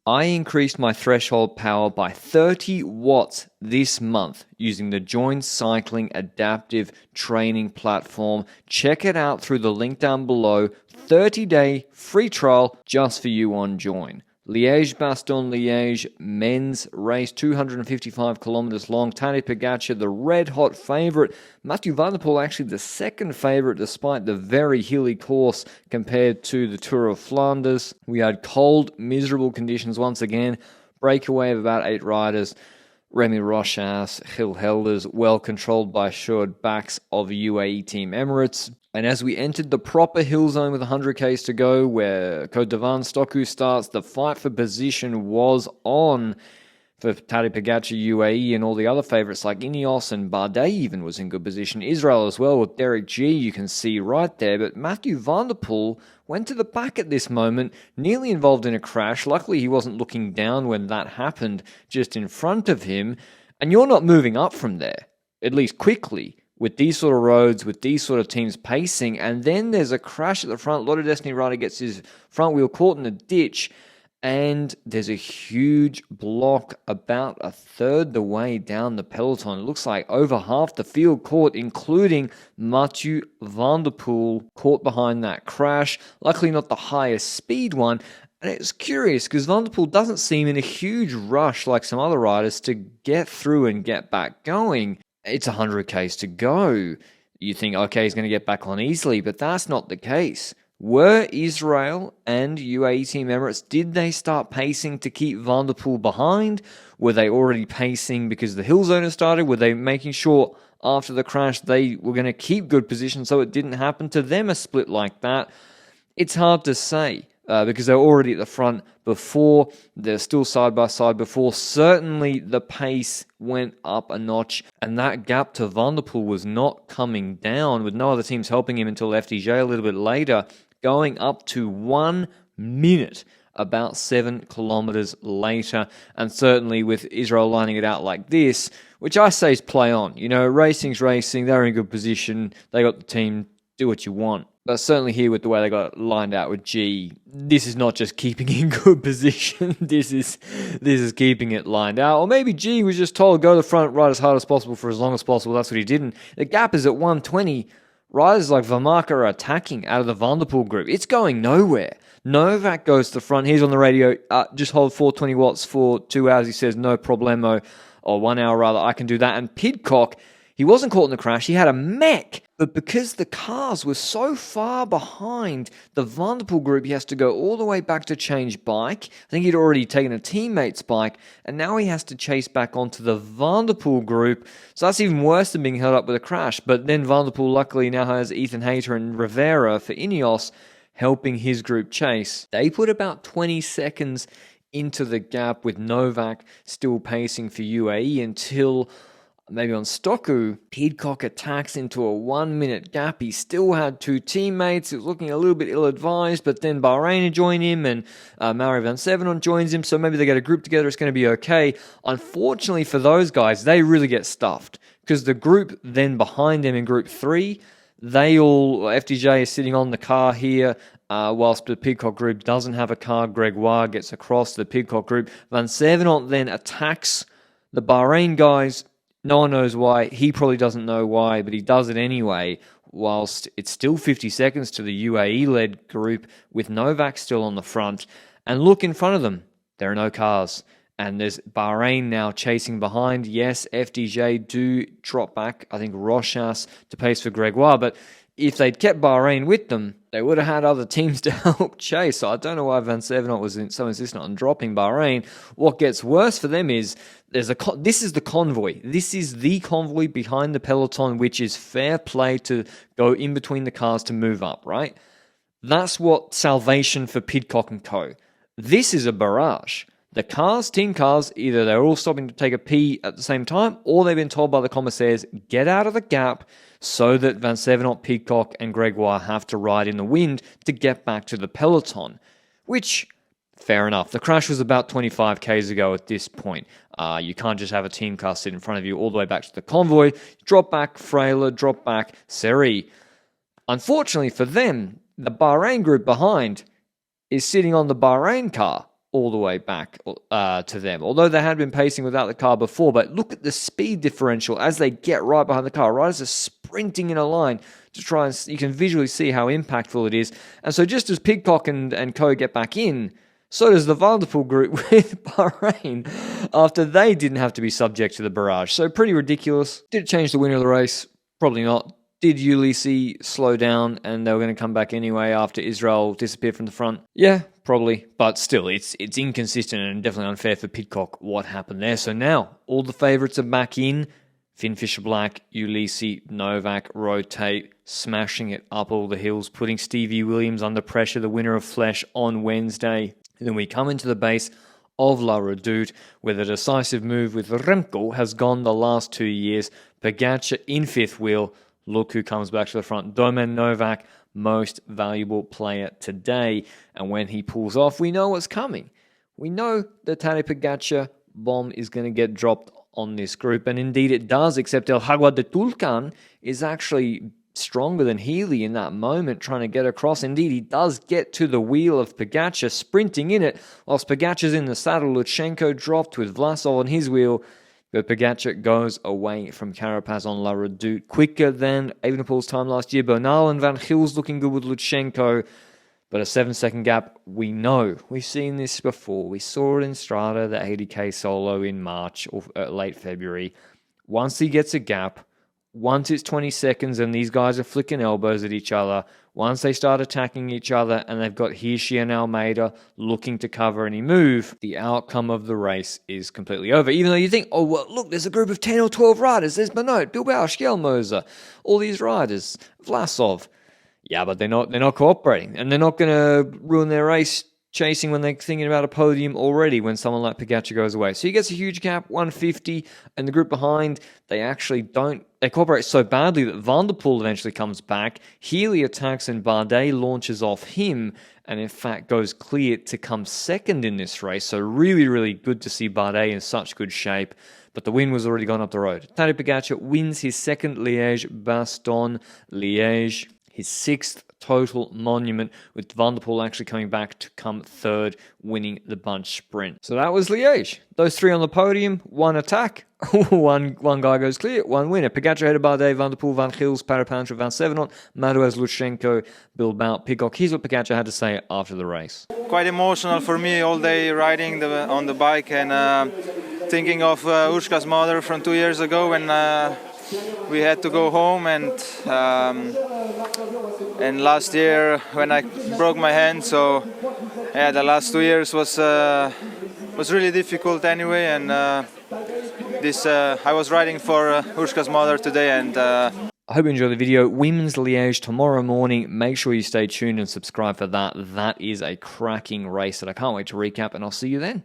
I increased my threshold power by 30 watts this month using the Join Cycling Adaptive Training Platform. Check it out through the link down below. 30-day free trial just for you on Join. Liege-Bastogne-Liege men's race, 255 kilometers long. Tadej Pogačar, the red-hot favorite. Mathieu van der Poel, actually the second favorite, despite the very hilly course compared to the Tour of Flanders. We had cold, miserable conditions once again. Breakaway of about 8 riders. Remy Rochas, Gil Helders, well controlled by assured backs of UAE Team Emirates. And as we entered the proper hill zone with 100k's to go, where Côte d'Ivoire Stoku starts, the fight for position was on for Tadej Pogačar, UAE, and all the other favourites like Ineos, and Bardet even was in good position. Israel as well with Derek G, you can see right there. But Mathieu van der Poel went to the back at this moment, nearly involved in a crash. Luckily, he wasn't looking down when that happened, just in front of him. And you're not moving up from there, at least quickly, with these sort of roads, with these sort of teams pacing. And then there's a crash at the front. Lotto Destiny rider gets his front wheel caught in a ditch. And there's a huge block about a third the way down the peloton. It looks like over half the field caught, including Mathieu van der Poel, caught behind that crash. Luckily not the highest speed one. And it's curious because Van der Poel doesn't seem in a huge rush like some other riders to get through and get back going. It's 100k's to go. You think, okay, he's going to get back on easily, but that's not the case. Were Israel and UAE Team Emirates, did they start pacing to keep Van der Poel behind? Were they already pacing because the hill zone had started? Were they making sure after the crash they were going to keep good position so it didn't happen to them, a split like that? It's hard to say because they were already at the front before. They're still side by side before. Certainly the pace went up a notch, and that gap to Van der Poel was not coming down, with no other teams helping him until FDJ a little bit later, going up to 1 minute about 7 kilometers later. And certainly with Israel lining it out like this, which I say is play on. You know, racing's racing, they're in good position, they got the team, do what you want. But certainly here with the way they got it lined out with G, this is not just keeping in good position, this is keeping it lined out. Or maybe G was just told, go to the front, ride as hard as possible for as long as possible. That's what he didn't. The gap is at 120. Riders like Vermaak are attacking out of the Van der Poel group. It's going nowhere. Novak goes to the front. He's on the radio. Just hold 420 watts for 2 hours. He says, no problemo. Or 1 hour rather, I can do that. And Pidcock, he wasn't caught in the crash. He had a mech. But because the cars were so far behind the Van der Poel group, he has to go all the way back to change bike. I think he'd already taken a teammate's bike, and now he has to chase back onto the Van der Poel group. So that's even worse than being held up with a crash. But then Van der Poel luckily now has Ethan Hayter and Rivera for Ineos helping his group chase. They put about 20 seconds into the gap with Novak still pacing for UAE until maybe on Stoku, Pidcock attacks into a 1 minute gap. He still had 2 teammates. It was looking a little bit ill-advised, but then Bahrain joined him and Amaury van Sevenant joins him, so maybe they get a group together, it's going to be okay. Unfortunately for those guys, they really get stuffed because the group then behind them in Group 3, FDJ is sitting on the car here, whilst the Pidcock group doesn't have a car. Gregoire gets across the Pidcock group. Van Sevenant then attacks the Bahrain guys. No one knows why. He probably doesn't know why, but he does it anyway, whilst it's still 50 seconds to the UAE-led group with Novak still on the front. And look in front of them. There are no cars. And there's Bahrain now chasing behind. Yes, FDJ do drop back, I think, Rochas to pace for Gregoire, but if they'd kept Bahrain with them, they would have had other teams to help chase. So I don't know why Van Sevenant was so insistent on dropping Bahrain. What gets worse for them is this is the convoy. This is the convoy behind the peloton, which is fair play to go in between the cars to move up, right? That's what salvation for Pidcock and co. This is a barrage. The cars, team cars, either they're all stopping to take a pee at the same time, or they've been told by the commissaires, get out of the gap, so that Van Sevenant, Pidcock, and Gregoire have to ride in the wind to get back to the peloton. Which, fair enough. The crash was about 25k's ago at this point. You can't just have a team car sit in front of you all the way back to the convoy. Drop back Freyler, drop back Seri. Unfortunately for them, the Bahrain group behind is sitting on the Bahrain car. all the way back to them. Although they had been pacing without the car before, but look at the speed differential as they get right behind the car. Riders are sprinting in a line to try and you can visually see how impactful it is. And so just as Pidcock and Co get back in, so does the Van der Poel group with Bahrain after they didn't have to be subject to the barrage. So pretty ridiculous. Did it change the winner of the race? Probably not. Did Ulysse slow down and they were going to come back anyway after Israel disappeared from the front? Yeah, probably. But still, it's inconsistent and definitely unfair for Pidcock what happened there. So now, all the favourites are back in. Finn Fisher-Black, Ulysse, Novak rotate, smashing it up all the hills, putting Stevie Williams under pressure, the winner of Flesh, on Wednesday. And then we come into the base of La Redoute, where the decisive move with Remco has gone the last 2 years. Pogačar in fifth wheel. Look who comes back to the front. Domen Novak, most valuable player today. And when he pulls off, we know what's coming. We know the Tadej Pogačar bomb is going to get dropped on this group. And indeed it does, except El Jaguar de Tulcan is actually stronger than Healy in that moment, trying to get across. Indeed, he does get to the wheel of Pogačar, sprinting in it. Whilst Pogačar's in the saddle, Lutsenko dropped with Vlasov on his wheel. But Pogačar goes away from Carapaz on La Redoute quicker than Evenepoel's time last year. Bernal and Van Gils looking good with Lutsenko. But a 7-second gap, we know. We've seen this before. We saw it in Strada, the 80k solo in March or late February. Once he gets a gap, once it's 20 seconds and these guys are flicking elbows at each other, once they start attacking each other and they've got Hirschi and Almeida looking to cover any move, the outcome of the race is completely over. Even though you think, oh, well, look, there's a group of 10 or 12 riders. There's Benoit, Bilbao, Schellmoser, all these riders, Vlasov. Yeah, but they're not cooperating, and they're not going to ruin their race chasing when they're thinking about a podium already when someone like Pogačar goes away. So he gets a huge gap, 150, and the group behind, they cooperate so badly that Van der Poel eventually comes back. Healy attacks and Bardet launches off him, and in fact goes clear to come second in this race. So really, really good to see Bardet in such good shape. But the win was already gone up the road. Tadej Pogačar wins his second Liege-Bastogne-Liege, his sixth total monument, with Van der Poel actually coming back to come third, winning the bunch sprint. So that was Liège. Those three on the podium, one attack, one guy goes clear, one winner. Pogačar ahead of Bardet, Van der Poel, Van Gils, Parapantra, Van Sevenot, Maduez, Lutsenko, Bilbao, Pidcock. Here's what Pogačar had to say after the race. Quite emotional for me all day riding on the bike and thinking of Urška's mother from 2 years ago when we had to go home, and last year when I broke my hand. So yeah, the last 2 years was really difficult anyway, and I was riding for Urška's mother today, and I hope you enjoyed the video. Women's Liège tomorrow morning. Make sure you stay tuned and subscribe for that. That is a cracking race that I can't wait to recap, and I'll see you then.